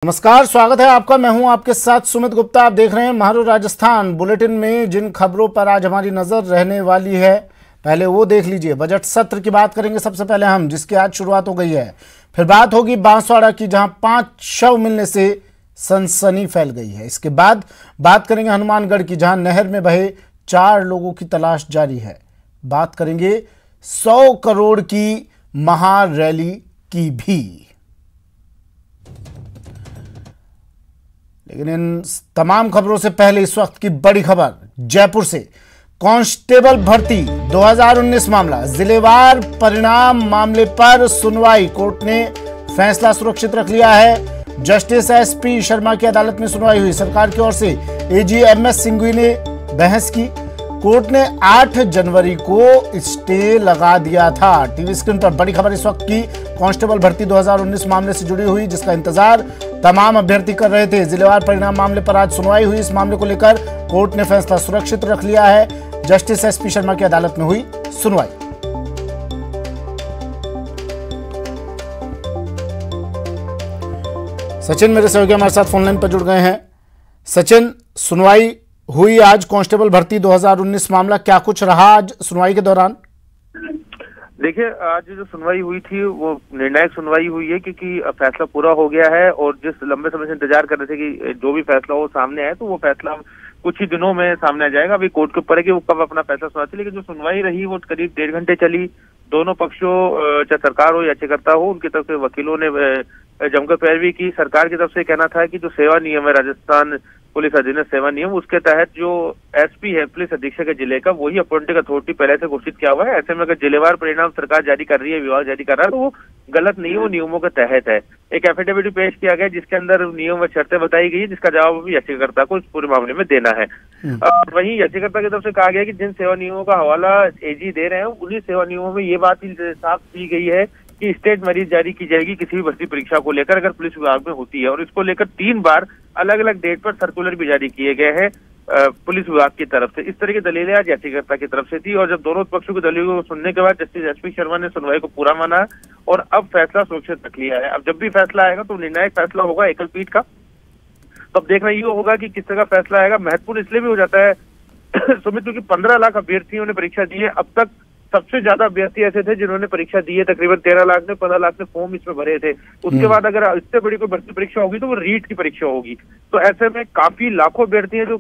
नमस्कार, स्वागत है आपका। मैं हूं आपके साथ सुमित गुप्ता। आप देख रहे हैं महारो राजस्थान। बुलेटिन में जिन खबरों पर आज हमारी नजर रहने वाली है, पहले वो देख लीजिए। बजट सत्र की बात करेंगे सबसे पहले हम, जिसकी आज शुरुआत हो गई है। फिर बात होगी बांसवाड़ा की, जहां 5 शव मिलने से सनसनी फैल गई है। इसके बाद बात करेंगे हनुमानगढ़ की, जहां नहर में बहे 4 लोगों की तलाश जारी है। बात करेंगे 100 करोड़ की महारैली की भी। लेकिन इन तमाम खबरों से पहले इस वक्त की बड़ी खबर जयपुर से। कांस्टेबल भर्ती 2019 मामला, जिलेवार परिणाम मामले पर सुनवाई। कोर्ट ने फैसला सुरक्षित रख लिया है। जस्टिस एसपी शर्मा की अदालत में सुनवाई हुई। सरकार की ओर से एजी एमएस सिंघवी ने बहस की। कोर्ट ने 8 जनवरी को स्टे लगा दिया था। टीवी स्क्रीन पर बड़ी खबर इस वक्त की कांस्टेबल भर्ती 2019 मामले से जुड़ी हुई, जिसका इंतजार तमाम अभ्यर्थी कर रहे थे। जिलेवार परिणाम मामले पर आज सुनवाई हुई। इस मामले को लेकर कोर्ट ने फैसला सुरक्षित रख लिया है। जस्टिस एसपी शर्मा की अदालत में हुई सुनवाई। सचिन मेरे सहयोगी हमारे साथ फोनलाइन पर जुड़ गए हैं। सचिन, सुनवाई हुई आज कांस्टेबल भर्ती 2019 मामला, क्या कुछ रहा आज सुनवाई के दौरान? देखिए, आज जो सुनवाई हुई थी वो निर्णायक सुनवाई हुई है, क्योंकि फैसला पूरा हो गया है और जिस लंबे समय से इंतजार कर रहे थे कि जो भी फैसला वो सामने आए, तो वो फैसला कुछ ही दिनों में सामने आ जाएगा। अभी कोर्ट के ऊपर है कि वो कब अपना फैसला सुनाती है। लेकिन जो सुनवाई रही वो करीब 1.5 घंटे चली। दोनों पक्षों, चाहे सरकार हो याचिकाकर्ता हो, उनकी तरफ से वकीलों ने जमकर पैरवी की। सरकार की तरफ से कहना था कि जो सेवा नियम है, राजस्थान पुलिस अधीनस्थ सेवा नियम, उसके तहत जो एसपी है, पुलिस अधीक्षक है जिले का, वही अपॉइंटिंग अथॉरिटी पहले से घोषित किया हुआ है। ऐसे में अगर जिलेवार परिणाम सरकार जारी कर रही है, विभाग जारी कर रहा है, तो वो गलत नहीं है, वो नियमों के तहत है। एक एफिडेविट पेश किया गया जिसके अंदर नियम व शर्तें बताई गई, जिसका जवाब भी याचिकाकर्ता को इस पूरे मामले में देना है। वहीं याचिकाकर्ता की तरफ से कहा गया कि जिन सेवा नियमों का हवाला एजी दे रहे हैं, उन्हीं सेवा नियमों में ये बात साफ की गई है कि स्टेट मरीज जारी की जाएगी किसी भी भर्ती परीक्षा को लेकर, अगर पुलिस विभाग में होती है। और इसको लेकर 3 बार अलग अलग डेट पर सर्कुलर भी जारी किए गए हैं पुलिस विभाग की तरफ से। इस तरह की दलीलें आज याचिकाकर्ता की तरफ से थी। और जब दोनों पक्षों की दलीलों को सुनने के बाद जस्टिस एसपी शर्मा ने सुनवाई को पूरा माना और अब फैसला सुरक्षित रख लिया है। अब जब भी फैसला आएगा तो निर्णायक फैसला होगा एकल पीठ का। तो अब देखना ये होगा कि किस तरह का फैसला आएगा। महत्वपूर्ण इसलिए भी हो जाता है सुमित, क्योंकि 15 लाख अभ्यर्थियों ने परीक्षा दी है। अब तक सबसे ज्यादा अभ्यर्थी ऐसे थे जिन्होंने परीक्षा दी है। तकरीबन 13 लाख ने 15 लाख ने फॉर्म इसमें भरे थे। उसके बाद अगर इससे बड़ी कोई भर्ती परीक्षा होगी तो वो रीट की परीक्षा होगी। तो ऐसे में काफी लाखों अभ्यर्थी हैं जो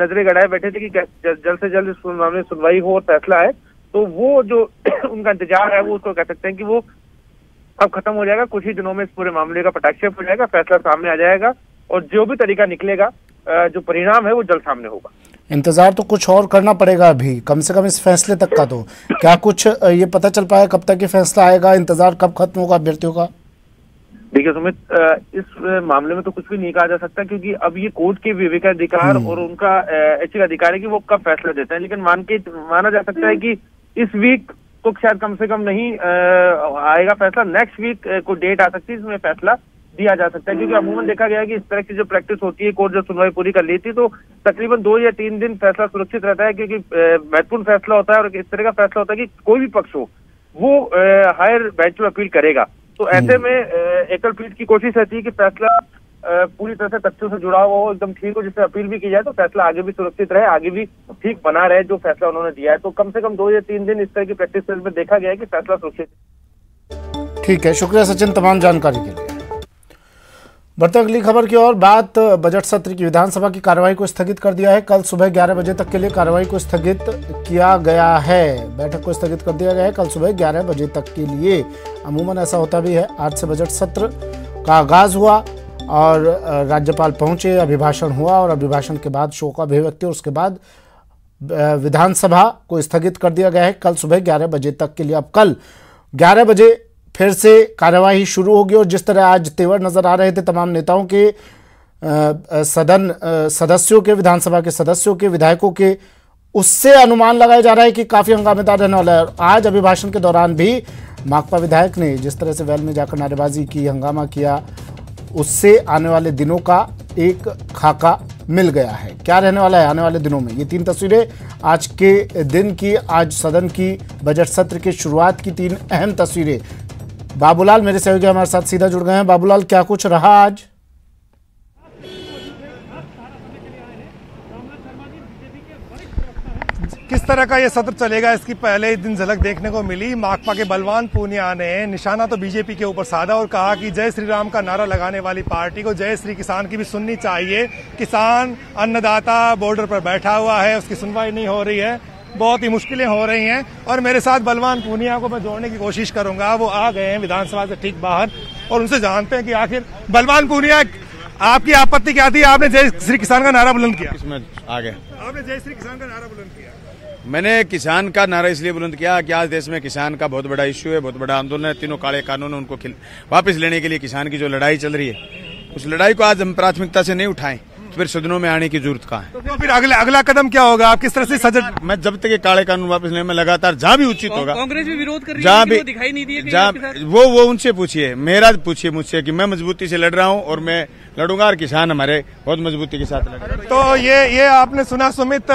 नजरें गड़ाए बैठे थे कि जल्द से जल्द इस मामले में सुनवाई हो और फैसला आए। तो वो जो उनका इंतजार है, वो उसको कह सकते हैं कि वो अब खत्म हो जाएगा। कुछ ही दिनों में इस पूरे मामले का पटाक्षेप हो जाएगा, फैसला सामने आ जाएगा और जो भी तरीका निकलेगा, जो परिणाम है वो जल्द सामने होगा। इंतजार तो कुछ और करना पड़ेगा अभी, कम से कम इस फैसले तक का। तो क्या कुछ ये पता चल पाया कब तक ये फैसला आएगा? इंतजार कब खत्म होगा अभ्यर्थियों का? देखिए सुमित, इस मामले में तो कुछ भी नहीं कहा जा सकता, क्योंकि अब ये कोर्ट के विवेकाधिकार और उनका ऐच्छिक अधिकार है कि वो कब फैसला देते हैं। लेकिन माना जा सकता है कि इस वीक तो शायद कम से कम नहीं आएगा फैसला। नेक्स्ट वीक को डेट आ सकती है, इसमें फैसला दिया जा सकता है। क्योंकि अमूमन देखा गया है कि इस तरह की जो प्रैक्टिस होती है, कोर्ट जब सुनवाई पूरी कर लेती है तो तकरीबन 2 या 3 दिन फैसला सुरक्षित रहता है, क्योंकि महत्वपूर्ण फैसला होता है और इस तरह का फैसला होता है कि कोई भी पक्ष हो वो हायर बेंच में अपील करेगा। तो ऐसे में एकल पीठ की कोशिश रहती है कि फैसला पूरी तरह से तथ्यों से जुड़ा हुआ हो, एकदम ठीक हो, जिससे अपील भी की जाए तो फैसला आगे भी सुरक्षित रहे, आगे भी ठीक बना रहे जो फैसला उन्होंने दिया है। तो कम से कम 2 या 3 दिन इस तरह की प्रैक्टिस में देखा गया है कि फैसला सुरक्षित। ठीक है, शुक्रिया सचिन तमाम जानकारी के लिए। बढ़ते अगली खबर की ओर। बात बजट सत्र की। विधानसभा की कार्यवाही को स्थगित कर दिया है। कल सुबह 11 बजे तक के लिए कार्यवाही को स्थगित किया गया है। बैठक को स्थगित कर दिया गया है कल सुबह 11 बजे तक के लिए। अमूमन ऐसा होता भी है। आज से बजट सत्र का आगाज हुआ और राज्यपाल पहुंचे, अभिभाषण हुआ और अभिभाषण के बाद शोक अभिव्यक्ति और उसके बाद विधानसभा को स्थगित कर दिया गया है कल सुबह 11 बजे तक के लिए। अब कल 11 बजे फिर से कार्यवाही शुरू होगी और जिस तरह आज तेवर नजर आ रहे थे तमाम नेताओं के, सदन सदस्यों के, विधानसभा के सदस्यों के, विधायकों के, उससे अनुमान लगाया जा रहा है कि काफी हंगामेदार रहने वाला है। आज अभिभाषण के दौरान भी माकपा विधायक ने जिस तरह से वेल में जाकर नारेबाजी की, हंगामा किया, उससे आने वाले दिनों का एक खाका मिल गया है। क्या रहने वाला है आने वाले दिनों में, ये 3 तस्वीरें आज के दिन की, आज सदन की बजट सत्र की शुरुआत की 3 अहम तस्वीरें। बाबूलाल मेरे सहयोगी हमारे साथ सीधा जुड़ गए हैं। बाबूलाल, क्या कुछ रहा आज? किस तरह का ये सत्र चलेगा इसकी पहले ही दिन झलक देखने को मिली। माकपा के बलवान पूनिया ने निशाना तो बीजेपी के ऊपर साधा और कहा कि जय श्री राम का नारा लगाने वाली पार्टी को जय श्री किसान की भी सुननी चाहिए। किसान अन्नदाता बॉर्डर पर बैठा हुआ है, उसकी सुनवाई नहीं हो रही है, बहुत ही मुश्किलें हो रही हैं। और मेरे साथ बलवान पूनिया को मैं जोड़ने की कोशिश करूंगा, वो आ गए हैं विधानसभा से ठीक बाहर, और उनसे जानते हैं कि आखिर बलवान पूनिया आपकी आपत्ति क्या थी? आपने जय श्री किसान का नारा बुलंद किया। इसमें आ गया, आपने जय श्री किसान का नारा बुलंद किया। मैंने किसान का नारा इसलिए बुलंद किया कि आज देश में किसान का बहुत बड़ा इश्यू है, बहुत बड़ा आंदोलन है। तीनों काले कानून उनको वापस लेने के लिए किसान की जो लड़ाई चल रही है, उस लड़ाई को आज हम प्राथमिकता से नहीं उठाएं तो फिर सदनों में आने की जरूरत कहाँ है? तो फिर अगला कदम क्या होगा? आप किस तरह से सजग? मैं जब तक ये काले कानून वापस लेने में लगातार जहाँ भी उचित होगा, कांग्रेस भी विरोध कर रही है, जहाँ भी दिखाई नहीं दिए जहाँ वो उनसे पूछिए, मेरा पूछिए मुझसे कि मैं मजबूती से लड़ रहा हूँ और मैं लड़ूंगा और किसान हमारे बहुत मजबूती के साथ लड़ रहे हैं। तो ये आपने सुना, सुमित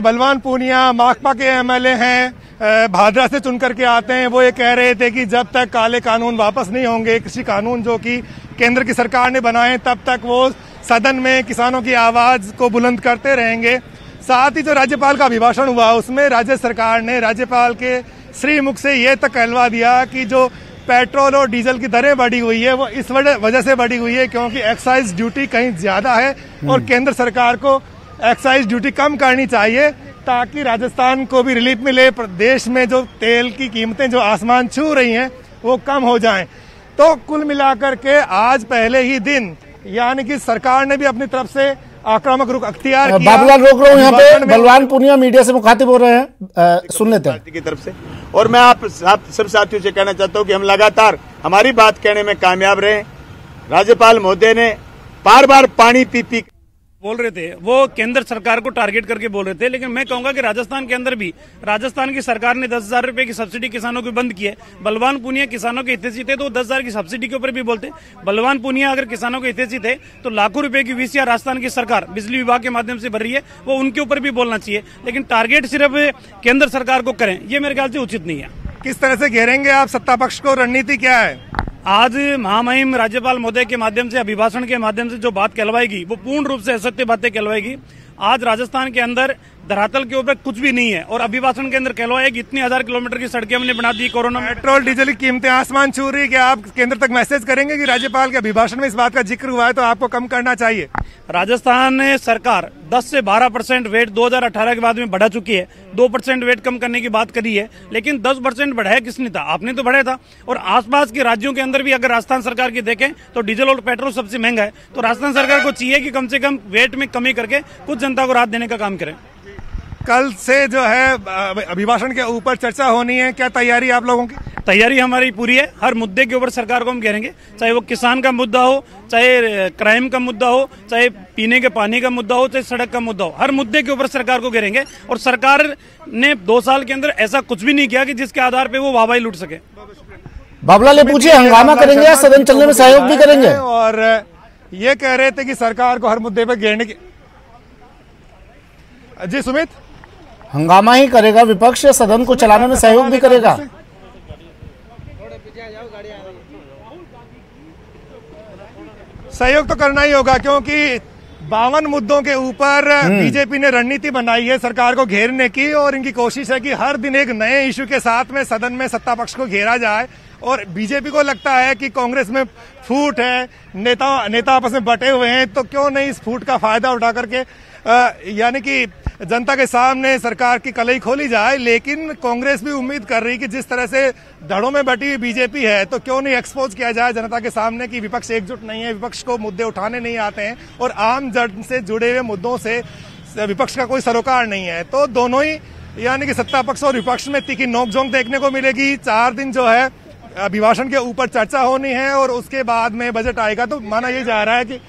बलवान पूनिया माकपा के एमएलए हैं, भादरा से चुन करके आते हैं। वो ये कह रहे थे कि जब तक काले कानून वापस नहीं होंगे, कृषि कानून जो कि केंद्र की सरकार ने बनाए, तब तक वो सदन में किसानों की आवाज को बुलंद करते रहेंगे। साथ ही जो राज्यपाल का अभिभाषण हुआ, उसमें राज्य सरकार ने राज्यपाल के श्रीमुख से ये तक कहलवा दिया कि जो पेट्रोल और डीजल की दरें बढ़ी हुई है वो इस वजह से बढ़ी हुई है क्योंकि एक्साइज ड्यूटी कहीं ज्यादा है और केंद्र सरकार को एक्साइज ड्यूटी कम करनी चाहिए ताकि राजस्थान को भी रिलीफ मिले। प्रदेश में जो तेल की कीमतें जो आसमान छू रही हैं वो कम हो जाएं। तो कुल मिलाकर के आज पहले ही दिन यानी कि सरकार ने भी अपनी तरफ से आक्रामक रुख अख्तियार किया। बाबूलाल रोक रहा हूँ यहाँ पे, बलवान पूनिया मीडिया से मुखातिब हो रहे हैं, सुन लेते हैं की तरफ से। और मैं आप सब साथियों से कहना चाहता हूँ कि हम लगातार हमारी बात कहने में कामयाब रहे। राज्यपाल महोदय ने बार बार पानी पी बोल रहे थे, वो केंद्र सरकार को टारगेट करके बोल रहे थे, लेकिन मैं कहूंगा कि राजस्थान के अंदर भी राजस्थान की सरकार ने 10,000 रुपए की सब्सिडी किसानों को बंद की है। बलवान पूनिया किसानों के हितैषी थे तो वो 10,000 की सब्सिडी के ऊपर भी बोलते। बलवान पूनिया अगर किसानों के हितैषी थे तो लाखों रुपए की वीसीआर राजस्थान की सरकार बिजली विभाग के माध्यम से भर रही है, वो उनके ऊपर भी बोलना चाहिए। लेकिन टारगेट सिर्फ केंद्र सरकार को करें, ये मेरे ख्याल से उचित नहीं है। किस तरह से घेरेंगे आप सत्ता पक्ष को? रणनीति क्या है? आज महामहिम राज्यपाल महोदय के माध्यम से, अभिभाषण के माध्यम से जो बात कहलवाएगी वो पूर्ण रूप से असत्य बातें कहलवाएगी। आज राजस्थान के अंदर धरातल के ऊपर कुछ भी नहीं है और अभिभाषण के अंदर कहलवाया कि इतनी 1000 किलोमीटर की सड़कें हमने बना दी। कोरोना में पेट्रोल डीजल की कीमतें आसमान छू रही है। क्या आप केंद्र तक मैसेज करेंगे कि राज्यपाल के अभिभाषण में इस बात का जिक्र हुआ है तो आपको कम करना चाहिए? राजस्थान सरकार 10 से 12% वेट 2018 के बाद में बढ़ा चुकी है। 2% वेट कम करने की बात करी है, लेकिन 10% बढ़ाया किसने था? आपने तो बढ़ाया था। और आसपास के राज्यों के अंदर भी अगर राजस्थान सरकार की देखें तो डीजल और पेट्रोल सबसे महंगा है। तो राजस्थान सरकार को चाहिए कि कम से कम वेट में कमी करके कुछ जनता को राहत देने का काम करें। कल से जो है अभिभाषण के ऊपर चर्चा होनी है, क्या तैयारी आप लोगों की? तैयारी हमारी पूरी है। हर मुद्दे के ऊपर सरकार को हम घेरेंगे, चाहे वो किसान का मुद्दा हो, चाहे क्राइम का मुद्दा हो, चाहे पीने के पानी का मुद्दा हो, चाहे सड़क का मुद्दा हो। हर मुद्दे के ऊपर सरकार को घेरेंगे और सरकार ने 2 साल के अंदर ऐसा कुछ भी नहीं किया कि जिसके आधार पर वो वाहवाही लूट सके। बाबूलाल पूछिए, हंगामा करेंगे या सदन चलने में सहयोग भी करेंगे? और ये कह रहे थे कि सरकार को हर मुद्दे पर घेरने की। जी सुमित, हंगामा ही करेगा विपक्ष या सदन को चलाने में सहयोग भी करेगा? सहयोग तो करना ही होगा क्योंकि 52 मुद्दों के ऊपर बीजेपी ने रणनीति बनाई है सरकार को घेरने की और इनकी कोशिश है कि हर दिन एक नए इश्यू के साथ में सदन में सत्ता पक्ष को घेरा जाए। और बीजेपी को लगता है कि कांग्रेस में फूट है, नेता आपस में बटे हुए हैं, तो क्यों नहीं इस फूट का फायदा उठा करके यानी कि जनता के सामने सरकार की कलई खोली जाए। लेकिन कांग्रेस भी उम्मीद कर रही कि जिस तरह से धड़ों में बटी हुई बीजेपी है तो क्यों नहीं एक्सपोज किया जाए जनता के सामने कि विपक्ष एकजुट नहीं है, विपक्ष को मुद्दे उठाने नहीं आते हैं और आम जन से जुड़े हुए मुद्दों से विपक्ष का कोई सरोकार नहीं है। तो दोनों ही यानी कि सत्ता पक्ष और विपक्ष में तीखी नोकझोंक देखने को मिलेगी। 4 दिन जो है अभिभाषण के ऊपर चर्चा होनी है और उसके बाद में बजट आएगा। तो माना यह जा रहा है कि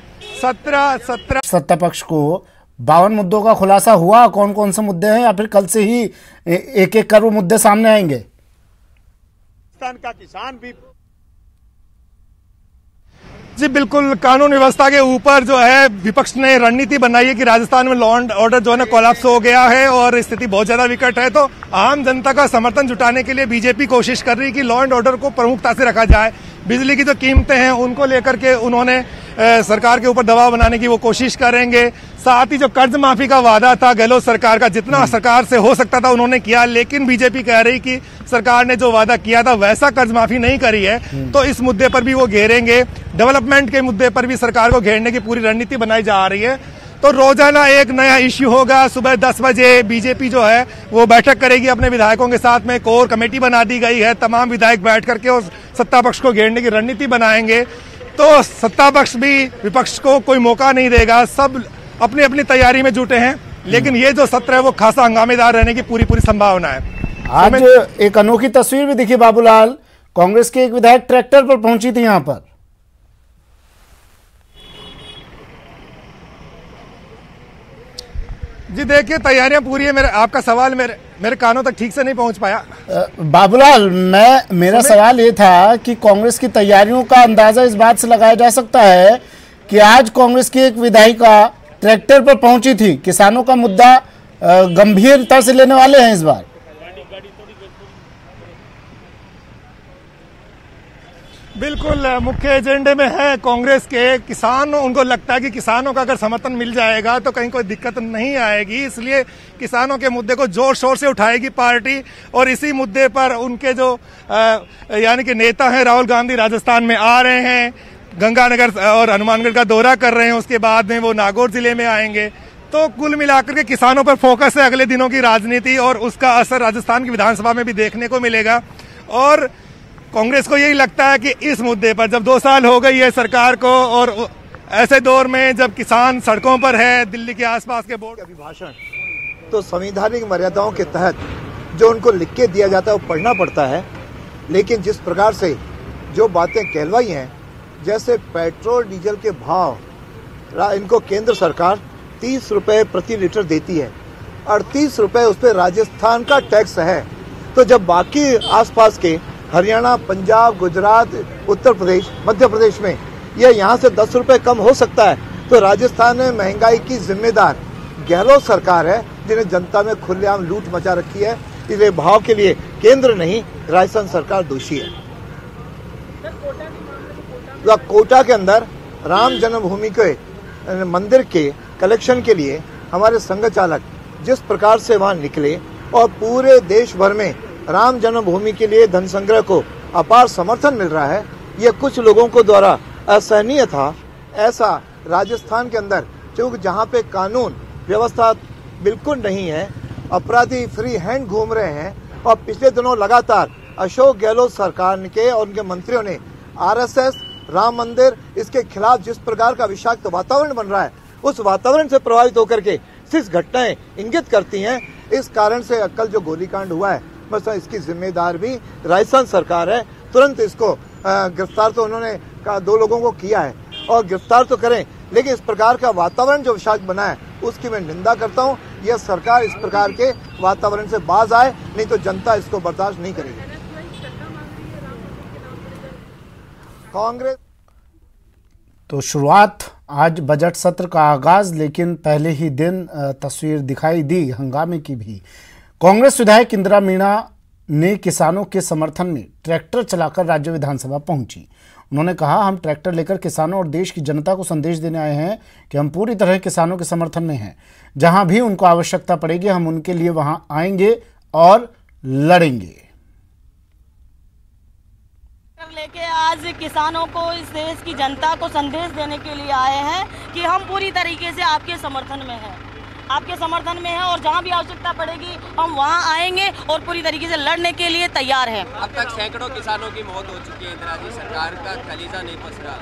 17 सत्ता पक्ष को 52 मुद्दों का खुलासा हुआ? कौन कौन से मुद्दे हैं या फिर कल से ही एक एक कर वो मुद्दे सामने आएंगे? राजस्थान का किसान भी जी बिल्कुल, कानून व्यवस्था के ऊपर जो है विपक्ष ने रणनीति बनाई है कि राजस्थान में लॉ एंड ऑर्डर जो है ना कोलैप्स हो गया है और स्थिति बहुत ज्यादा विकट है। तो आम जनता का समर्थन जुटाने के लिए बीजेपी कोशिश कर रही है कि लॉ एंड ऑर्डर को प्रमुखता से रखा जाए। बिजली की जो कीमतें हैं उनको लेकर के उन्होंने सरकार के ऊपर दबाव बनाने की वो कोशिश करेंगे। साथ ही जो कर्ज माफी का वादा था गहलोत सरकार का, जितना सरकार से हो सकता था उन्होंने किया, लेकिन बीजेपी कह रही कि सरकार ने जो वादा किया था वैसा कर्ज माफी नहीं करी है, तो इस मुद्दे पर भी वो घेरेंगे। डेवलपमेंट के मुद्दे पर भी सरकार को घेरने की पूरी रणनीति बनाई जा रही है। तो रोजाना एक नया इश्यू होगा। सुबह 10 बजे बीजेपी जो है वो बैठक करेगी अपने विधायकों के साथ में। कोर कमेटी बना दी गई है, तमाम विधायक बैठ करके और सत्ता पक्ष को घेरने की रणनीति बनाएंगे। तो सत्ता पक्ष भी विपक्ष को कोई मौका नहीं देगा, सब अपनी अपनी तैयारी में जुटे हैं। लेकिन ये जो सत्र है वो खासा हंगामेदार रहने की पूरी संभावना है। आज एक अनोखी तस्वीर भी दिखी बाबूलाल, कांग्रेस के एक विधायक ट्रैक्टर पर पहुंची थी यहां पर। जी देखिए, तैयारियां पूरी है। आपका सवाल मेरे कानों तक ठीक से नहीं पहुंच पाया। बाबूलाल, मेरा सवाल ये था कि कांग्रेस की तैयारियों का अंदाजा इस बात से लगाया जा सकता है कि आज कांग्रेस की एक विधायिका ट्रैक्टर पर पहुंची थी, किसानों का मुद्दा गंभीरता से लेने वाले हैं इस बार। बिल्कुल मुख्य एजेंडे में है कांग्रेस के किसान। उनको लगता है कि किसानों का अगर समर्थन मिल जाएगा तो कहीं कोई दिक्कत नहीं आएगी, इसलिए किसानों के मुद्दे को जोर शोर से उठाएगी पार्टी। और इसी मुद्दे पर उनके जो यानी कि नेता हैं राहुल गांधी राजस्थान में आ रहे हैं, गंगानगर और हनुमानगढ़ का दौरा कर रहे हैं, उसके बाद में वो नागौर जिले में आएंगे। तो कुल मिलाकर के किसानों पर फोकस है अगले दिनों की राजनीति, और उसका असर राजस्थान की विधानसभा में भी देखने को मिलेगा। और कांग्रेस को यही लगता है कि इस मुद्दे पर जब 2 साल हो गई है सरकार को, और ऐसे दौर में जब किसान सड़कों पर है, दिल्ली के आसपास के बोर्ड अभिभाषण तो संवैधानिक मर्यादाओं के तहत जो उनको लिख के दिया जाता है वो पढ़ना पड़ता है। लेकिन जिस प्रकार से जो बातें कहलवाई हैं, जैसे पेट्रोल डीजल के भाव इनको केंद्र सरकार 30 रुपए प्रति लीटर देती है, 38 रुपए उस पर राजस्थान का टैक्स है। तो जब बाकी आसपास के हरियाणा, पंजाब, गुजरात, उत्तर प्रदेश, मध्य प्रदेश में यह यहाँ से 10 रुपए कम हो सकता है, तो राजस्थान में महंगाई की जिम्मेदार गहलोत सरकार है, जिन्हें जनता में खुलेआम लूट मचा रखी है। इसलिए भाव के लिए केंद्र नहीं, राजस्थान सरकार दोषी है। कोटा के अंदर राम जन्मभूमि के मंदिर के कलेक्शन के लिए हमारे संघ चालक जिस प्रकार से वहां निकले और पूरे देश भर में राम जन्मभूमि के लिए धन संग्रह को अपार समर्थन मिल रहा है, ये कुछ लोगों को द्वारा असहनीय था। ऐसा राजस्थान के अंदर क्योंकि जहाँ पे कानून व्यवस्था बिल्कुल नहीं है, अपराधी फ्री हैंड घूम रहे हैं, और पिछले दिनों लगातार अशोक गहलोत सरकार के और उनके मंत्रियों ने आरएसएस, राम मंदिर, इसके खिलाफ जिस प्रकार का विषाक्त वातावरण बन रहा है, उस वातावरण से प्रभावित होकर के सिर्फ घटनाएं इंगित करती हैं। इस कारण से कल जो गोलीकांड हुआ है, बस इसकी जिम्मेदार भी राजस्थान सरकार है। तुरंत इसको गिरफ्तार तो उन्होंने 2 लोगों को किया है, और गिरफ्तार तो करें, लेकिन इस प्रकार का वातावरण जो विषाक्त बना है उसकी मैं निंदा करता हूं। यह सरकार इस प्रकार के वातावरण से बाज आए, नहीं तो जनता इसको बर्दाश्त नहीं करेगी। कांग्रेस तो शुरुआत आज बजट सत्र का आगाज, लेकिन पहले ही दिन तस्वीर दिखाई दी हंगामे की भी। कांग्रेस विधायक इंदिरा मीणा ने किसानों के समर्थन में ट्रैक्टर चलाकर राज्य विधानसभा पहुंची। उन्होंने कहा, हम ट्रैक्टर लेकर किसानों और देश की जनता को संदेश देने आए हैं कि हम पूरी तरह किसानों के समर्थन में हैं। जहां भी उनको आवश्यकता पड़ेगी हम उनके लिए वहां आएंगे और लड़ेंगे। लेके आज किसानों को, इस देश की जनता को संदेश देने के लिए आए हैं कि हम पूरी तरीके से आपके समर्थन में हैं, आपके समर्थन में है, और जहां भी आवश्यकता पड़ेगी हम वहां आएंगे और पूरी तरीके से लड़ने के लिए तैयार हैं। अब तक सैकड़ों किसानों की मौत हो चुकी है, इंदिरा जी सरकार का कलीजा नहीं पस रहा।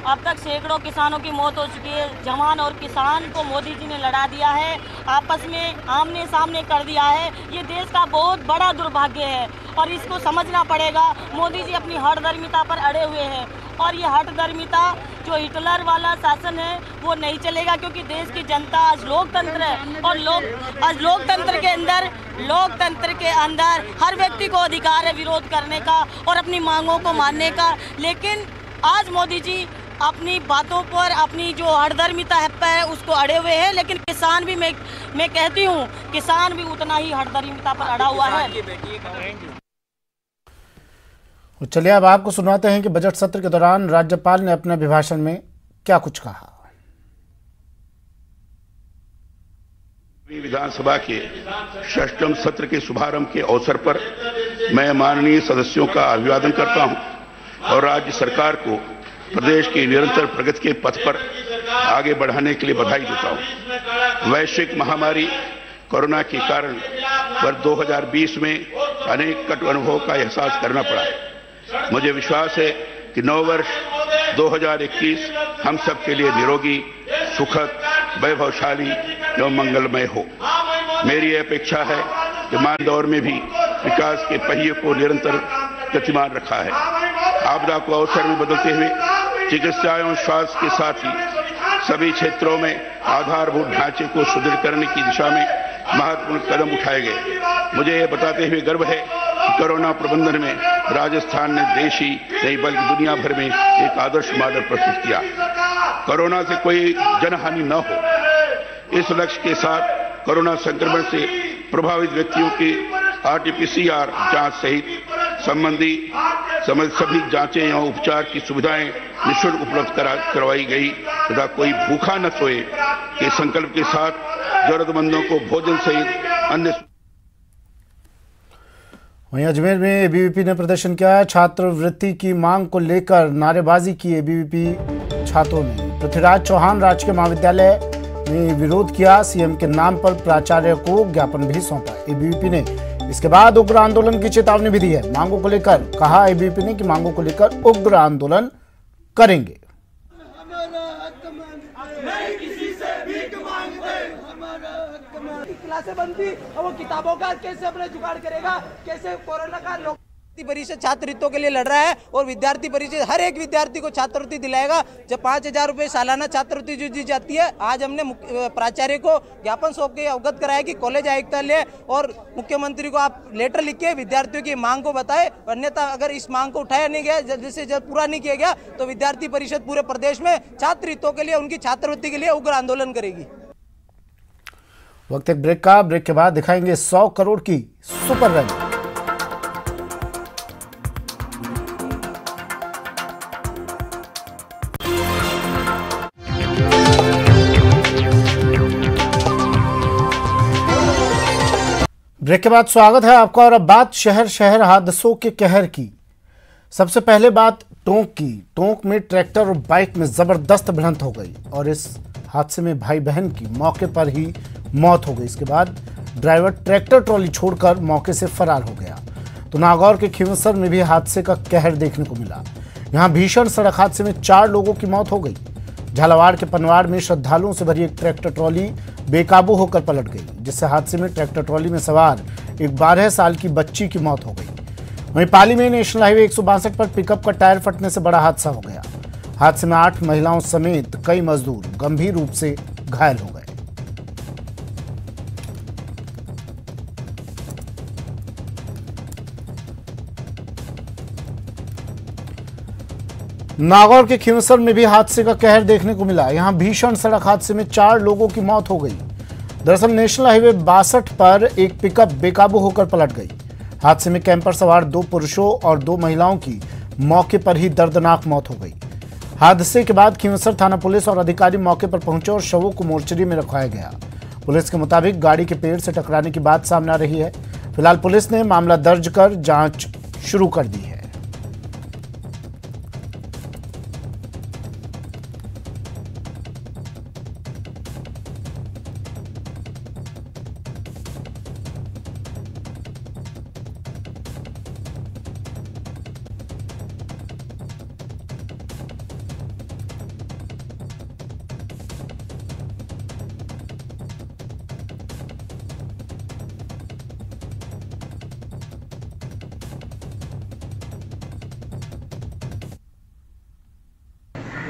अब तक सैकड़ों किसानों की मौत हो चुकी है। जवान और किसान को मोदी जी ने लड़ा दिया है, आपस में आमने सामने कर दिया है। ये देश का बहुत बड़ा दुर्भाग्य है और इसको समझना पड़ेगा। मोदी जी अपनी हठधर्मिता पर अड़े हुए हैं, और ये हठधर्मिता जो हिटलर वाला शासन है वो नहीं चलेगा, क्योंकि देश की जनता आज लोकतंत्र है, और आज लोकतंत्र के अंदर हर व्यक्ति को अधिकार है विरोध करने का और अपनी मांगों को मानने का। लेकिन आज मोदी जी अपनी बातों पर, अपनी जो हठधर्मिता है उसको अड़े हुए हैं। लेकिन किसान भी, मैं कहती हूँ, किसान भी उतना ही हठधर्मिता पर अड़ा हुआ है। चलिए अब आपको सुनाते हैं कि बजट सत्र के दौरान राज्यपाल ने अपने अभिभाषण में क्या कुछ कहा। विधानसभा के 6ठम सत्र के शुभारंभ के अवसर पर मैं माननीय सदस्यों का अभिवादन करता हूं और राज्य सरकार को प्रदेश की निरंतर प्रगति के पथ पर आगे बढ़ाने के लिए बधाई देता हूं। वैश्विक महामारी कोरोना के कारण वर्ष 2020 में अनेक कटु अनुभव का एहसास करना पड़ा। मुझे विश्वास है कि नव वर्ष 2021 हम सब के लिए निरोगी, सुखद, वैभवशाली एवं मंगलमय हो। मेरी अपेक्षा है कि मान दौर में भी विकास के पहिए को निरंतर गतिमान रखा है। आपदा को अवसर में बदलते हुए चिकित्सा एवं स्वास्थ्य के साथ ही सभी क्षेत्रों में आधारभूत ढांचे को सुदृढ़ करने की दिशा में महत्वपूर्ण कदम उठाए गए। मुझे यह बताते हुए गर्व है कि कोरोना प्रबंधन में राजस्थान ने देश ही नहीं बल्कि दुनिया भर में एक आदर्श मॉडल प्रस्तुत किया। कोरोना से कोई जनहानि न हो, इस लक्ष्य के साथ कोरोना संक्रमण से प्रभावित व्यक्तियों की RT-PCR जांच सहित संबंधित सभी जांचें एवं उपचार की सुविधाएं निःशुल्क उपलब्ध करवाई गई तथा कोई भूखा न सोए के संकल्प के साथ जरूरतमंदों को भोजन सहित अन्य। वहीं अजमेर में एबीवीपी ने प्रदर्शन किया। छात्रवृत्ति की मांग को लेकर नारेबाजी की एबीवीपी छात्रों ने। पृथ्वीराज चौहान राजकीय महाविद्यालय ने विरोध किया। सीएम के नाम पर प्राचार्य को ज्ञापन भी सौंपा। एबीवीपी ने इसके बाद उग्र आंदोलन की चेतावनी भी दी है। मांगों को लेकर कहा एबीवीपी ने कि मांगों को लेकर उग्र आंदोलन करेंगे। क्लासें बंद थी और वो किताबों का कैसे अपने जुगाड़ करेगा, कैसे कोरोना का लोग परिषद छात्रवृत्तियों के लिए लड़ रहा है और विद्यार्थी परिषद हर एक विद्यार्थी को छात्रवृत्ति दिलाएगा। जब 5,000 रुपए सालाना छात्रवृत्ति जो दी जाती है, आज हमने प्राचार्य को ज्ञापन सौंप के अवगत कराया कि कॉलेज आयुक्तालय और मुख्यमंत्री को आप लेटर लिख के विद्यार्थियों की मांग को बताए, अन्यथा अगर इस मांग को उठाया नहीं गया, जल्द से जल्द पूरा नहीं किया गया तो विद्यार्थी परिषद पूरे प्रदेश में छात्रवृत्तियों के लिए, उनकी छात्रवृत्ति के लिए उग्र आंदोलन करेगी। वक्त एक ब्रेक का। ब्रेक के बाद दिखाएंगे 100 करोड़ की सुपर रैली। ब्रेक के बाद स्वागत है आपका। और अब बात शहर शहर हादसों के कहर की। सबसे पहले बात टोंक की। टोंक में ट्रैक्टर और बाइक में जबरदस्त भिड़ंत हो गई और इस हादसे में भाई बहन की मौके पर ही मौत हो गई। इसके बाद ड्राइवर ट्रैक्टर ट्रॉली छोड़कर मौके से फरार हो गया। तो नागौर के खींवसर में भी हादसे का कहर देखने को मिला। यहां भीषण सड़क हादसे में 4 लोगों की मौत हो गई। झालावाड़ के पनवाड़ में श्रद्धालुओं से भरी एक ट्रैक्टर ट्रॉली बेकाबू होकर पलट गई, जिससे हादसे में ट्रैक्टर ट्रॉली में सवार एक 12 साल की बच्ची की मौत हो गई। वहीं पाली में नेशनल हाईवे 162 पर पिकअप का टायर फटने से बड़ा हादसा हो गया। हादसे में 8 महिलाओं समेत कई मजदूर गंभीर रूप से घायल हो गए। नागौर के खींवसर में भी हादसे का कहर देखने को मिला। यहां भीषण सड़क हादसे में 4 लोगों की मौत हो गई। दरअसल नेशनल हाईवे 62 पर एक पिकअप बेकाबू होकर पलट गई। हादसे में कैंपर सवार 2 पुरुषों और 2 महिलाओं की मौके पर ही दर्दनाक मौत हो गई। हादसे के बाद खींवसर थाना पुलिस और अधिकारी मौके पर पहुंचे और शवों को मोर्चरी में रखवाया गया। पुलिस के मुताबिक गाड़ी के पेड़ से टकराने की बात सामने आ रही है। फिलहाल पुलिस ने मामला दर्ज कर जांच शुरू कर दी है।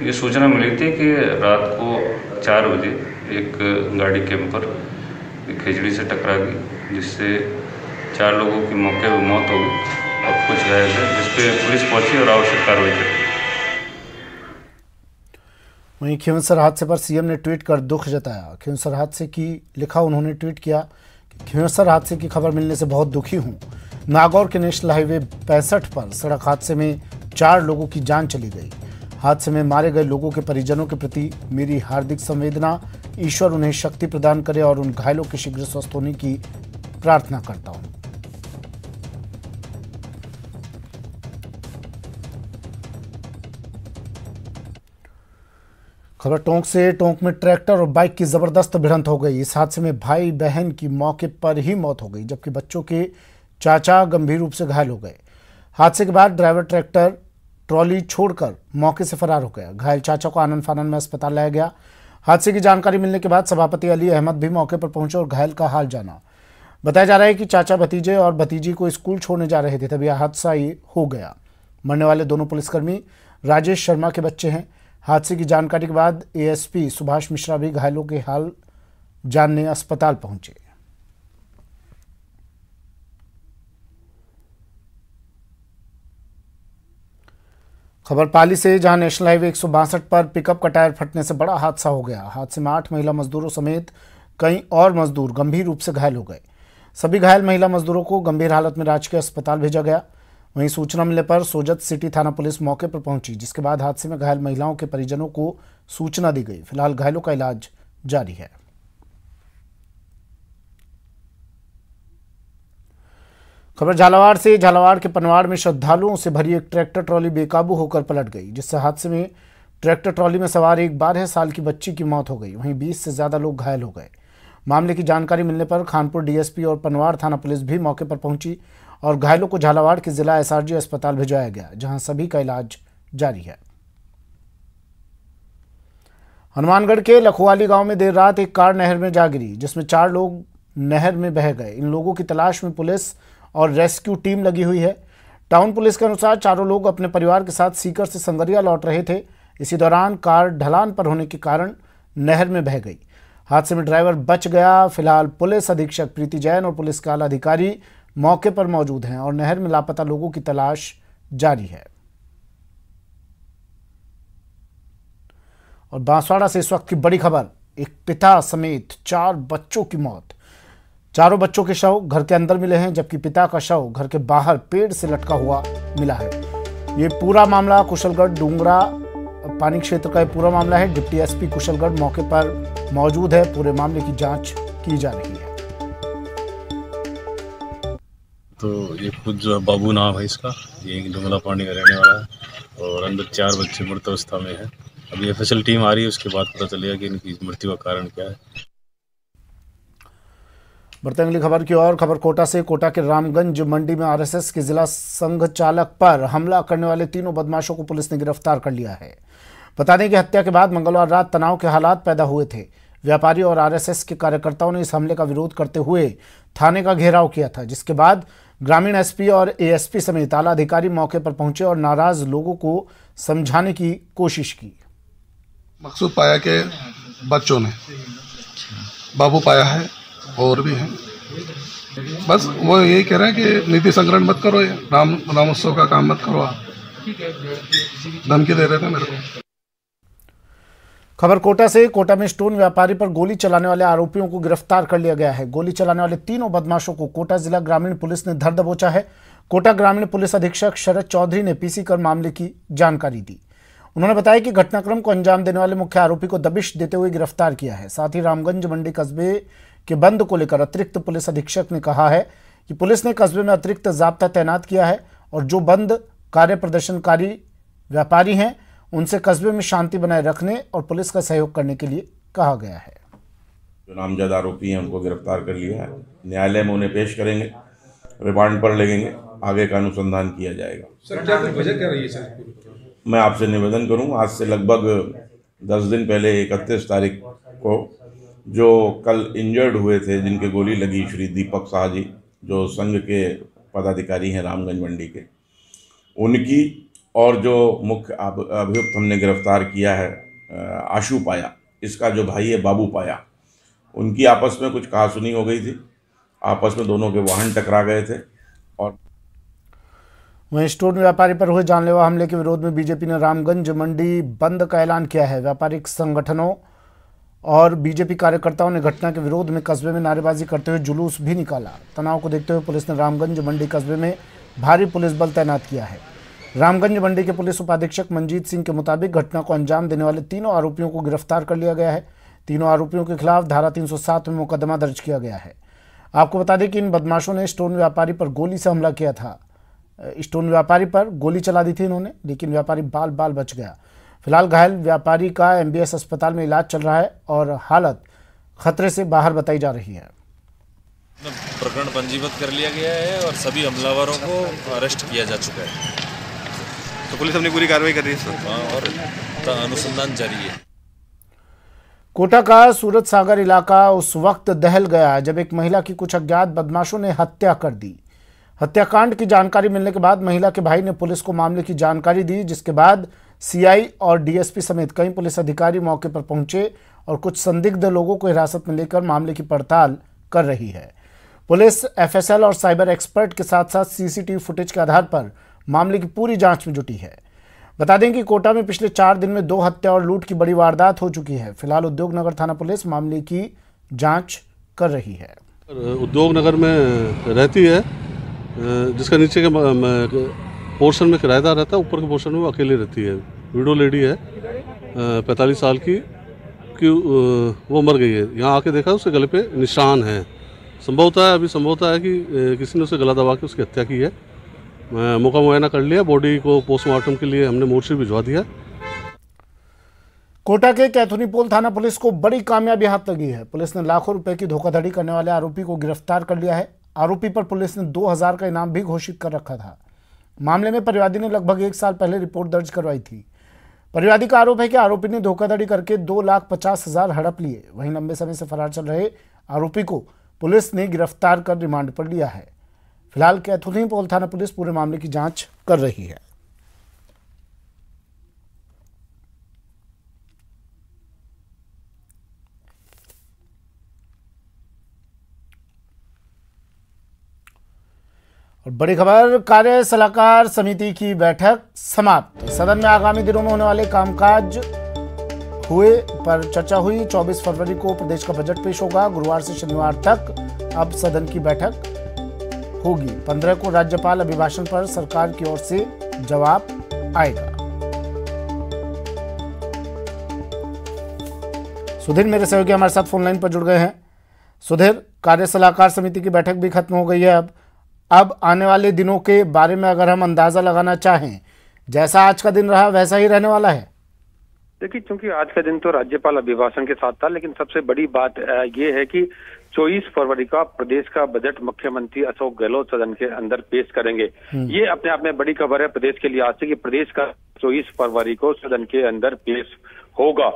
ये सूचना मिली थी कि रात को 4 बजे एक गाड़ी कैंपर खिचड़ी से टकरा गई, जिससे 4 लोगों की मौके पर मौत हो गई और कुछ घायल है, जिसपे पुलिस पहुंची और आवश्यक कार्रवाई की। वहीं खींवसर हादसे पर सीएम ने ट्वीट कर दुख जताया। खींवसर हादसे की लिखा उन्होंने ट्वीट किया कि खींवसर हादसे की खबर मिलने से बहुत दुखी हूं। नागौर के नेशनल हाईवे 65 पर सड़क हादसे में 4 लोगों की जान चली गई। हादसे में मारे गए लोगों के परिजनों के प्रति मेरी हार्दिक संवेदना। ईश्वर उन्हें शक्ति प्रदान करे और उन घायलों के शीघ्र स्वस्थ होने की प्रार्थना करता हूं। खबर टोंक से। टोंक में ट्रैक्टर और बाइक की जबरदस्त भिड़ंत हो गई। इस हादसे में भाई बहन की मौके पर ही मौत हो गई, जबकि बच्चों के चाचा गंभीर रूप से घायल हो गए। हादसे के बाद ड्राइवर ट्रैक्टर ट्रॉली छोड़कर मौके से फरार हो गया। घायल चाचा को आनन फानन में अस्पताल लाया गया। हादसे की जानकारी मिलने के बाद सभापति अली अहमद भी मौके पर पहुंचे और घायल का हाल जाना। बताया जा रहा है कि चाचा भतीजे और भतीजी को स्कूल छोड़ने जा रहे थे, तभी हादसा ये हो गया। मरने वाले दोनों पुलिसकर्मी राजेश शर्मा के बच्चे हैं। हादसे की जानकारी के बाद एएसपी सुभाष मिश्रा भी घायलों के हाल जानने अस्पताल पहुंचे। खबर पाली से, जहां नेशनल हाईवे 162 पर पिकअप का टायर फटने से बड़ा हादसा हो गया। हादसे में 8 महिला मजदूरों समेत कई और मजदूर गंभीर रूप से घायल हो गए। सभी घायल महिला मजदूरों को गंभीर हालत में राजकीय अस्पताल भेजा गया। वहीं सूचना मिलने पर सोजत सिटी थाना पुलिस मौके पर पहुंची, जिसके बाद हादसे में घायल महिलाओं के परिजनों को सूचना दी गई। फिलहाल घायलों का इलाज जारी है। खबर झालावाड़ से। झालावाड़ के पनवाड़ में श्रद्धालुओं से भरी एक ट्रैक्टर ट्रॉली बेकाबू होकर पलट गई, जिससे हादसे में ट्रैक्टर ट्रॉली में सवार एक 12 साल की बच्ची की मौत हो गई। वहीं 20 से ज्यादा लोग घायल हो गए। मामले की जानकारी मिलने पर खानपुर डीएसपी और पनवाड़ थाना पुलिस भी मौके पर पहुंची और घायलों को झालावाड़ के जिला एसआरजी अस्पताल भिजवाया गया, जहां सभी का इलाज जारी है। हनुमानगढ़ के लखवाली गांव में देर रात एक कार नहर में जा गिरी, जिसमें 4 लोग नहर में बह गए। इन लोगों की तलाश में पुलिस और रेस्क्यू टीम लगी हुई है। टाउन पुलिस के अनुसार चारों लोग अपने परिवार के साथ सीकर से संगरिया लौट रहे थे। इसी दौरान कार ढलान पर होने के कारण नहर में बह गई। हादसे में ड्राइवर बच गया। फिलहाल पुलिस अधीक्षक प्रीति जैन और पुलिस के आला अधिकारी मौके पर मौजूद हैं और नहर में लापता लोगों की तलाश जारी है। और बांसवाड़ा से इस वक्त की बड़ी खबर, एक पिता समेत 4 बच्चों की मौत। चारों बच्चों के शव घर के अंदर मिले हैं, जबकि पिता का शव घर के बाहर पेड़ से लटका हुआ मिला है। ये पूरा मामला कुशलगढ़ डूंगरा पानी क्षेत्र का पूरा मामला है। डिप्टी एसपी कुशलगढ़ मौके पर मौजूद है। पूरे मामले की जांच की जा रही है। तो ये खुद जो है बाबू नाम है इसका, ये डुंगला पानी का रहने वाला है और अंदर 4 बच्चे मृत अवस्था में है। अभी ऑफिशियल टीम आ रही है, उसके बाद पता चलेगा कि इनकी मृत्यु का कारण क्या है। बढ़ते अगली खबर की ओर। खबर कोटा से। कोटा के रामगंज मंडी में आरएसएस के जिला संघ चालक पर हमला करने वाले 3 बदमाशों को पुलिस ने गिरफ्तार कर लिया है। बता दें कि हत्या के बाद मंगलवार रात तनाव के हालात पैदा हुए थे। व्यापारी और आरएसएस के कार्यकर्ताओं ने इस हमले का विरोध करते हुए थाने का घेराव किया था, जिसके बाद ग्रामीण एसपी और एएसपी समेत आला अधिकारी मौके पर पहुंचे और नाराज लोगों को समझाने की कोशिश की। मकसूद पाया कि बच्चों ने बाबू पाया है और भी हैं, बस वो यही कह रहे हैं कि नीति संग्रहण मत करो, ये राम उत्सव का काम मत करो। धमकी दे रहे थे मेरे को। खबर कोटा से। कोटा में स्टोन व्यापारी पर गोली चलाने वाले आरोपियों को गिरफ्तार कर लिया गया है। गोली चलाने वाले 3 बदमाशों को कोटा जिला ग्रामीण पुलिस ने धर दबोचा है। कोटा ग्रामीण पुलिस अधीक्षक शरद चौधरी ने पीसी कर मामले की जानकारी दी। उन्होंने बताया कि घटनाक्रम को अंजाम देने वाले मुख्य आरोपी को दबिश देते हुए गिरफ्तार किया है। साथ ही रामगंज मंडी कस्बे के बंद को लेकर अतिरिक्त पुलिस अधीक्षक ने कहा है कि पुलिस ने कस्बे में अतिरिक्त जाब्ता तैनात किया है और जो बंद कार्य प्रदर्शनकारी व्यापारी हैं उनसे कस्बे में शांति बनाए रखने और पुलिस का सहयोग करने के लिए कहा गया है। जो नामजद आरोपी हैं उनको गिरफ्तार कर लिया है। न्यायालय में उन्हें पेश करेंगे, रिमांड पर लगेंगे, आगे का अनुसंधान किया जाएगा। सर क्या वजह क्या रही है सर? मैं आपसे निवेदन करूं, आज से लगभग 10 दिन पहले 31 तारीख को जो कल इंजर्ड हुए थे, जिनके गोली लगी, श्री दीपक शाह जी जो संघ के पदाधिकारी हैं रामगंज मंडी के, उनकी और जो मुख्य अभियुक्त हमने गिरफ्तार किया है आशु पाया, इसका जो भाई है बाबू पाया, उनकी आपस में कुछ कहासुनी हो गई थी। आपस में दोनों के वाहन टकरा गए थे। और वहीं स्टोन व्यापारी पर हुए जानलेवा हमले के विरोध में बीजेपी ने रामगंज मंडी बंद का ऐलान किया है। व्यापारिक संगठनों और बीजेपी कार्यकर्ताओं ने घटना के विरोध में कस्बे में नारेबाजी करते हुए जुलूस भी निकाला। तनाव को देखते हुए पुलिस ने रामगंज मंडी कस्बे में भारी पुलिस बल तैनात किया है। रामगंज मंडी के पुलिस उपाधीक्षक मंजीत सिंह के मुताबिक घटना को अंजाम देने वाले तीनों आरोपियों को गिरफ्तार कर लिया गया है। तीनों आरोपियों के खिलाफ धारा 307 में मुकदमा दर्ज किया गया है। आपको बता दें कि इन बदमाशों ने स्टोन व्यापारी पर गोली से हमला किया था। स्टोन व्यापारी पर गोली चला दी थी इन्होंने, लेकिन व्यापारी बाल बाल बच गया। फिलहाल घायल व्यापारी का MBS अस्पताल में इलाज चल रहा है और हालत खतरे से बाहर बताई जा रही है। प्रकरण पंजीबद्ध कर लिया गया है और सभी हमलावरों को अरेस्ट किया जा चुका है। तो पुलिस अपनी पूरी कार्रवाई कर रही है और अनुसंधान जारी है। कोटा का सूरत सागर इलाका उस वक्त दहल गया जब एक महिला की कुछ अज्ञात बदमाशों ने हत्या कर दी। हत्याकांड की जानकारी मिलने के बाद महिला के भाई ने पुलिस को मामले की जानकारी दी, जिसके बाद CI और DSP समेत कई पुलिस अधिकारी मौके पर पहुंचे और कुछ संदिग्ध लोगों को हिरासत में लेकर मामले की पड़ताल कर रही है। पुलिस FSL और साइबर एक्सपर्ट के साथ साथ CCTV फुटेज के आधार पर मामले की पूरी जांच में जुटी है। बता दें कि कोटा में पिछले 4 दिन में 2 हत्या और लूट की बड़ी वारदात हो चुकी है। फिलहाल उद्योग नगर थाना पुलिस मामले की जांच कर रही है। उद्योग नगर में रहती है, जिसका नीचे के पोर्शन में किराएदार रहता है, ऊपर के पोर्शन में वो अकेली रहती है। विडो लेडी है 45 साल की वो मर गई है। यहाँ आके देखा उसके गले पे निशान है। संभवतः है कि किसी ने उसे गला दबा के उसकी हत्या की है। मौका मुआयना कर लिया, बॉडी को पोस्टमार्टम के लिए हमने मोर्चरी भिजवा दिया। कोटा के कैथुनीपोल थाना पुलिस को बड़ी कामयाबी हाथ लगी है। पुलिस ने लाखों रुपए की धोखाधड़ी करने वाले आरोपी को गिरफ्तार कर लिया है। आरोपी पर पुलिस ने 2000 का इनाम भी घोषित कर रखा था। मामले में परिवादी ने लगभग 1 साल पहले रिपोर्ट दर्ज करवाई थी। परिवादी का आरोप है कि आरोपी ने धोखाधड़ी करके 2,50,000 हड़प लिए। वहीं लंबे समय से फरार चल रहे आरोपी को पुलिस ने गिरफ्तार कर रिमांड पर लिया है। फिलहाल कैथुनीपोल थाना पुलिस पूरे मामले की जांच कर रही है। और बड़ी खबर, कार्य सलाहकार समिति की बैठक समाप्त। सदन में आगामी दिनों में होने वाले कामकाज हुए पर चर्चा हुई। 24 फरवरी को प्रदेश का बजट पेश होगा। गुरुवार से शनिवार तक अब सदन की बैठक होगी। 15 को राज्यपाल अभिभाषण पर सरकार की ओर से जवाब आएगा। सुधीर मेरे सहयोगी हमारे साथ फोन लाइन पर जुड़ गए हैं। सुधीर, कार्य सलाहकार समिति की बैठक भी खत्म हो गई है। अब आने वाले दिनों के बारे में अगर हम अंदाजा लगाना चाहें, जैसा आज का दिन रहा वैसा ही रहने वाला है? देखिए, क्योंकि आज का दिन तो राज्यपाल अभिभाषण के साथ था, लेकिन सबसे बड़ी बात ये है कि 24 फरवरी का प्रदेश का बजट मुख्यमंत्री अशोक गहलोत सदन के अंदर पेश करेंगे। ये अपने आप में बड़ी खबर है प्रदेश के लिहाज से कि प्रदेश का 24 फरवरी को सदन के अंदर पेश होगा।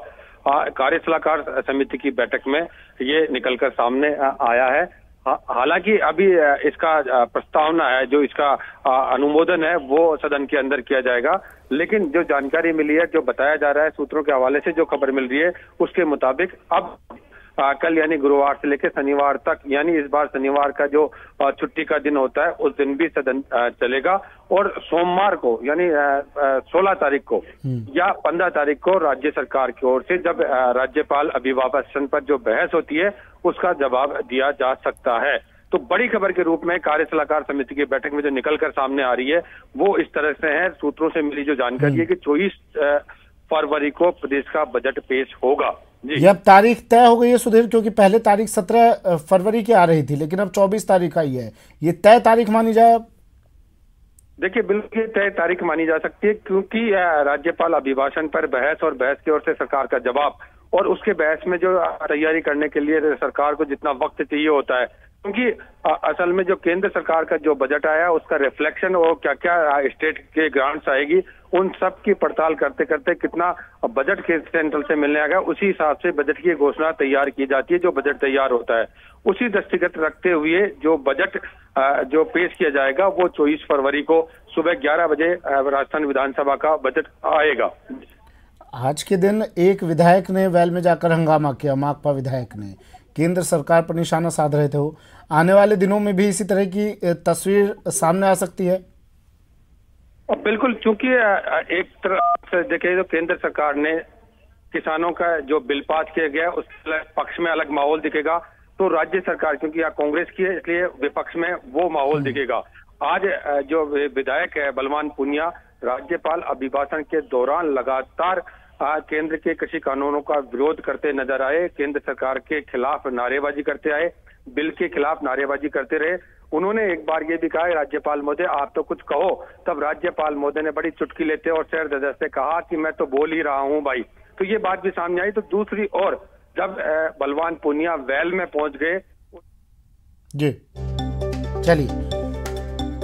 कार्य सलाहकार समिति की बैठक में ये निकलकर सामने आया है। हालांकि अभी इसका प्रस्तावना है, जो इसका अनुमोदन है वो सदन के अंदर किया जाएगा। लेकिन जो जानकारी मिली है, जो बताया जा रहा है सूत्रों के हवाले से, जो खबर मिल रही है उसके मुताबिक अब कल यानी गुरुवार से लेकर शनिवार तक, यानी इस बार शनिवार का जो छुट्टी का दिन होता है उस दिन भी सदन चलेगा। और सोमवार को यानी 16 तारीख को या 15 तारीख को राज्य सरकार की ओर से जब राज्यपाल अभिभाषण पर जो बहस होती है उसका जवाब दिया जा सकता है। तो बड़ी खबर के रूप में कार्य सलाहकार समिति की बैठक में जो निकलकर सामने आ रही है वो इस तरह से है। सूत्रों से मिली जो जानकारी है कि 24 फरवरी को प्रदेश का बजट पेश होगा। ये अब तारीख तय हो गई है सुधीर, क्योंकि पहले तारीख 17 फरवरी की आ रही थी, लेकिन अब 24 तारीख आई है। ये तय तारीख मानी जाए अब? देखिए, बिल्कुल तय तारीख मानी जा सकती है, क्योंकि राज्यपाल अभिभाषण पर बहस और बहस की ओर से सरकार का जवाब, और उसके बहस में जो तैयारी करने के लिए सरकार को जितना वक्त चाहिए होता है, क्योंकि असल में जो केंद्र सरकार का जो बजट आया उसका रिफ्लेक्शन और क्या क्या स्टेट के ग्रांट्स आएगी, उन सब की पड़ताल करते करते कितना बजट के सेंट्रल से मिलने आएगा, उसी हिसाब से बजट की घोषणा तैयार की जाती है। जो बजट तैयार होता है उसी दृष्टिगत रखते हुए जो बजट जो पेश किया जाएगा वो 24 फरवरी को सुबह 11 बजे राजस्थान विधानसभा का बजट आएगा। आज के दिन एक विधायक ने वेल में जाकर हंगामा किया। माकपा विधायक ने केंद्र सरकार पर निशाना साध रहे थे। वो आने वाले दिनों में भी इसी तरह की तस्वीर सामने आ सकती है? बिल्कुल, क्योंकि एक तरफ से देखें तो केंद्र सरकार ने किसानों का जो बिल पास किया गया उसके पक्ष में अलग माहौल दिखेगा, तो राज्य सरकार क्योंकि यहाँ कांग्रेस की है इसलिए विपक्ष में वो माहौल दिखेगा। आज जो विधायक है बलवान पूनिया राज्यपाल अभिभाषण के दौरान लगातार केंद्र के कृषि कानूनों का विरोध करते नजर आए, केंद्र सरकार के खिलाफ नारेबाजी करते आए, बिल के खिलाफ नारेबाजी करते रहे। उन्होंने एक बार ये भी कहा, राज्यपाल महोदय आप तो कुछ कहो। तब राज्यपाल महोदय ने बड़ी चुटकी लेते और सर दर्द से कहा कि मैं तो बोल ही रहा हूं भाई। तो ये बात भी सामने आई। तो दूसरी ओर जब बलवान पूनिया वेल में पहुंच गए। जी चलिए,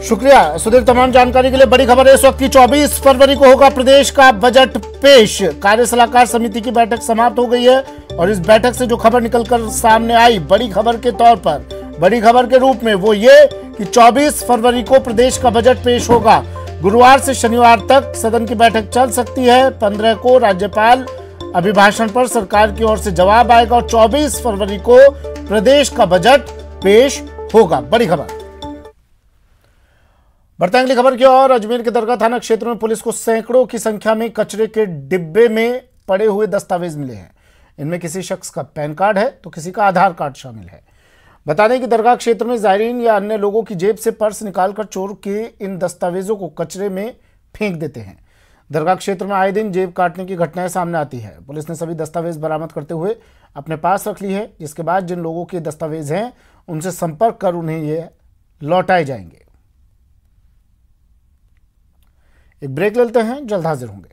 शुक्रिया सुधीर, तमाम जानकारी के लिए। बड़ी खबर है इस वक्त की, 24 फरवरी को होगा प्रदेश का बजट पेश। कार्य सलाहकार समिति की बैठक समाप्त हो गई है और इस बैठक से जो खबर निकलकर सामने आई बड़ी खबर के तौर पर, बड़ी खबर के रूप में, वो ये कि 24 फरवरी को प्रदेश का बजट पेश होगा। गुरुवार से शनिवार तक सदन की बैठक चल सकती है। 15 को राज्यपाल अभिभाषण पर सरकार की ओर से जवाब आएगा और 24 फरवरी को प्रदेश का बजट पेश होगा। बड़ी खबर। बढ़ते हैं अगली खबर की ओर। अजमेर के दरगाह थाना क्षेत्र में पुलिस को सैकड़ों की संख्या में कचरे के डिब्बे में पड़े हुए दस्तावेज मिले हैं। इनमें किसी शख्स का पैन कार्ड है तो किसी का आधार कार्ड शामिल है। बता दें कि दरगाह क्षेत्र में जायरीन या अन्य लोगों की जेब से पर्स निकालकर चोर के इन दस्तावेजों को कचरे में फेंक देते हैं। दरगाह क्षेत्र में आए दिन जेब काटने की घटनाएं सामने आती है। पुलिस ने सभी दस्तावेज बरामद करते हुए अपने पास रख ली है, जिसके बाद जिन लोगों के दस्तावेज हैं उनसे संपर्क कर उन्हें ये लौटाए जाएंगे। एक ब्रेक लेते हैं, जल्द हाजिर होंगे।